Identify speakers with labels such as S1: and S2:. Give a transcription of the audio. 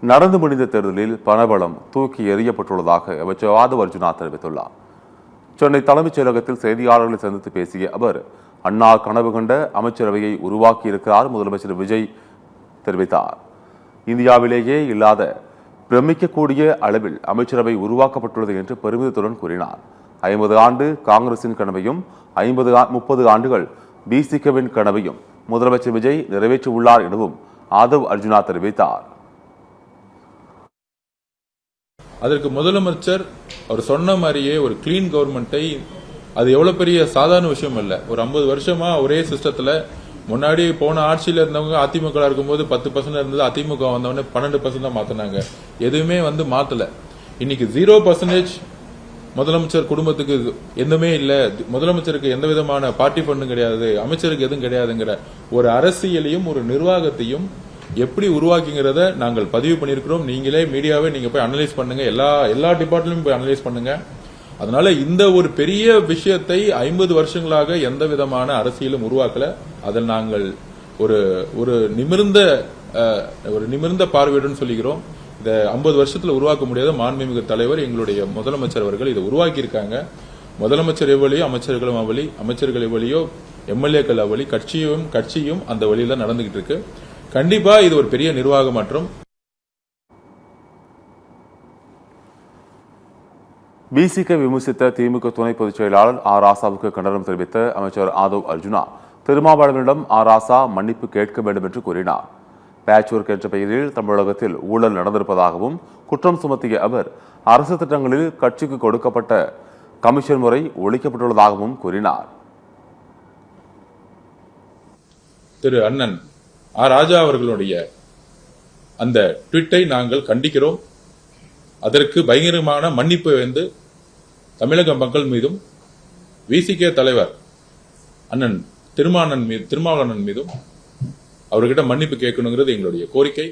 S1: நடந்து முடிந்த தேர்தலில் பணபலம் தூக்கி எறியப்பட்டுள்ளதாக அமைச்சர் ஆதவ் அர்ஜுனா தெரிவித்துள்ளார். சென்னை தலைமைச் செயலகத்தில் செய்தியாளர்களை சந்தித்து பேசிய அவர், அண்ணா கனவு கண்ட அமைச்சரவையை உருவாக்கியிருக்கிறார் முதலமைச்சர் விஜய் தெரிவித்தார். இந்தியாவிலேயே இல்லாத பிரமிக்கக்கூடிய அளவில் அமைச்சரவை உருவாக்கப்பட்டுள்ளது என்று பெருமிதத்துடன் கூறினார். 50 ஆண்டு காங்கிரசின் கனவையும் 30 ஆண்டுகள் பிசிகவின் கனவையும் முதலமைச்சர் விஜய் நிறைவேற்றியுள்ளார் எனவும் ஆதவ் அர்ஜுனா தெரிவித்தார்.
S2: அதற்கு முதலமைச்சர் அவர் சொன்ன மாதிரியே ஒரு கிளீன் கவர்மெண்ட்டை, அது எவ்வளவு பெரிய சாதாரண விஷயம் இல்ல. ஒரு 50 வருஷமா ஒரே சிஸ்டத்துல, முன்னாடி போன ஆட்சியில இருந்தவங்க அதிமுக இருக்கும்போது 10% இருந்தது, அதிமுக வந்தவொடனே 12% தான் மாத்தினாங்க. எதுவுமே மாத்தல. இன்னைக்கு 0% முதலமைச்சர் குடும்பத்துக்கு எதுவுமே இல்ல, முதலமைச்சருக்கு எந்த விதமான பார்ட்டி ஃபண்டும் கிடையாது, அமைச்சருக்கு எதுவும் கிடையாதுங்கிற ஒரு அரசியலையும் ஒரு நிர்வாகத்தையும் எப்படி உருவாக்கிங்கிறத நாங்கள் பதிவு பண்ணியிருக்கிறோம். நீங்களே மீடியாவே நீங்க போய் அனலைஸ் பண்ணுங்க, எல்லா டிபார்ட்மெண்ட்லயும் போய் அனலைஸ் பண்ணுங்க. அதனால இந்த ஒரு பெரிய விஷயத்தை 50 வருஷங்களாக எந்த விதமான அரசியலும் உருவாக்கல. அதில் நாங்கள் ஒரு நிமிர்ந்த பார்வையுடன் சொல்லுகிறோம். இந்த 50 வருஷத்துல உருவாக்க முடியாத மாண்புமிகு தலைவர் எங்களுடைய முதலமைச்சர் அவர்கள் இதை உருவாக்கி இருக்காங்க. முதலமைச்சர் எவ்வளியோ அமைச்சர்களும் அவ்வளி, அமைச்சர்கள் எவ்வளியோ எம்எல்ஏக்கள் அவ்வளி, கட்சியும் அந்த வழியில நடந்துகிட்டு இருக்கு. கண்டிப்பா இது ஒரு பெரிய நிர்வாக மாற்றம்.
S1: பிசிக விமர்சித்த திமுக துணை பொதுச் செயலாளர் ஆர் ராசாவுக்கு கண்டனம் தெரிவித்த அமைச்சர் ஆதவ் அர்ஜுனா, திருமாவளவனிடம் ஆர் ராசா மன்னிப்பு கேட்க வேண்டும் என்று கூறினார். பேட்ச் ஒர்க் என்ற பெயரில் தமிழகத்தில் ஊழல் நடந்திருப்பதாகவும் குற்றம் சுமத்திய அவர், அரசு திட்டங்களில் கட்சிக்கு கொடுக்கப்பட்ட கமிஷன் முறை ஒழிக்கப்பட்டுள்ளதாகவும் கூறினார்.
S2: திரு அண்ணன் ஆர் ராஜா அவர்களுடைய அந்த ட்வீட்டை நாங்கள் கண்டிக்கிறோம். அதற்கு பயங்கரமான மன்னிப்பு தமிழக மக்கள் மீதும் விசிகே தலைவர் அண்ணன் திருமாவளவன் மீதும் அவர்கிட்ட மன்னிப்பு கேட்கணுங்கிறது எங்களுடைய கோரிக்கை.